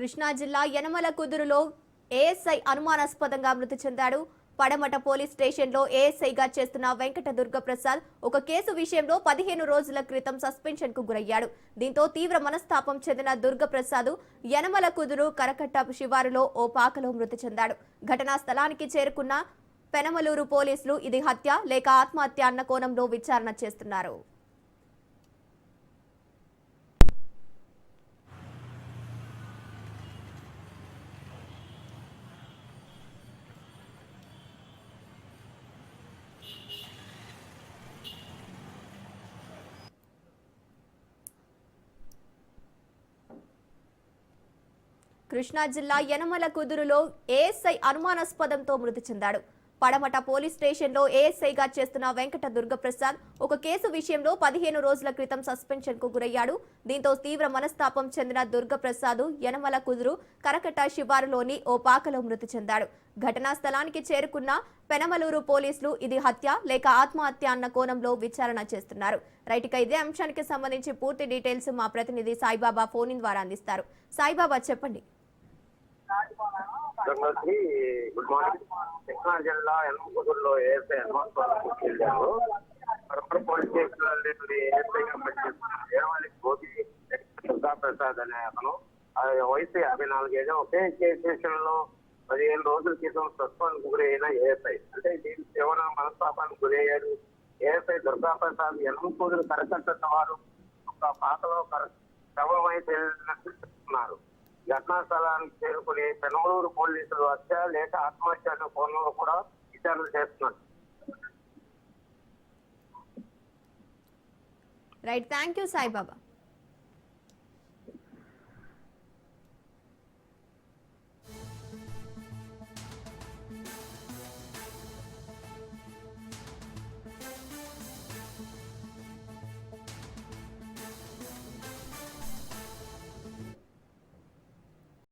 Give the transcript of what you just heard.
కృష్ణా జిల్లా యనమల కుదురులో ఏఎస్ఐ అనుమానాస్పదంగా మృతి చెందాడు. పడమట పోలీస్ స్టేషన్లో ఏఎస్ఐగా చేస్తున్న వెంకట దుర్గప్రసాద్ ఒక కేసు విషయంలో 15 రోజుల క్రితం సస్పెన్షన్ కు గురయ్యాడు. దీంతో తీవ్ర మనస్తాపం చెందిన దుర్గప్రసాద్ యనమల కుదురు కరకట్ట శివారులో ఓ పాకలో మృతి చెందాడు. ఘటనా స్థలానికి చేరుకున్న పెనమలూరు పోలీసులు ఇది హత్య లేక ఆత్మహత్య అన్న కోణంలో విచారణ చేస్తున్నారు. కృష్ణా జిల్లా యనమల కుదురులో ఏఎస్ఐ అనుమానాస్పదంతో మృతి చెందాడు. పడమట పోలీస్ స్టేషన్లో ఏఎస్ఐగా చేస్తున్న వెంకట దుర్గప్రసాద్ ఒక కేసు విషయంలో 15 రోజుల క్రితం సస్పెన్షన్ కు గురయ్యాడు. దీంతో తీవ్ర మనస్తాపం చెందిన దుర్గప్రసాద్ యనమల కుదురు కరకట్ట శివారులోని ఓ పాకలో మృతి చెందాడు. ఘటనా స్థలానికి చేరుకున్న పెనమలూరు పోలీసులు ఇది హత్య లేక ఆత్మహత్య అన్న కోణంలో విచారణ చేస్తున్నారు. రైట్ గా ఇదే అంశానికి సంబంధించి పూర్తి డీటెయిల్స్ మా ప్రతినిధి సాయిబాబా ఫోన్ ఇన్ ద్వారా అందిస్తారు. సాయిబాబా చెప్పండి. Good morning. కృష్ణా జిల్లా యనమల ఏఎస్ఐ వెళ్ళారు. పోలీస్ స్టేషన్ ఏఎస్ఐగా పనిచేస్తున్న గోపి దుర్గాప్రసాద్ అనే అతను వయసు 54 ఏళ్ళు. ఒకే స్టేషన్ లో 15 రోజుల క్రితం సస్పెండ్ గురైన ఏఎస్ఐ అంటే దీని తీవ్ర మనస్తాపానికి గురయ్యాడు. ఏఎస్ఐ దుర్గాప్రసాద్ యనమల కరకట్ట వారు ఒక పాకలో శవమై తేలినట్టు చెప్తున్నారు. ఘటనా స్థలానికి చేరుకుని పెనమలూరు పోలీసులు హత్య లేక ఆత్మహత్య అనే కోణంలో కూడా విచారణ చేస్తున్నారు. Right, thank you Saibaba.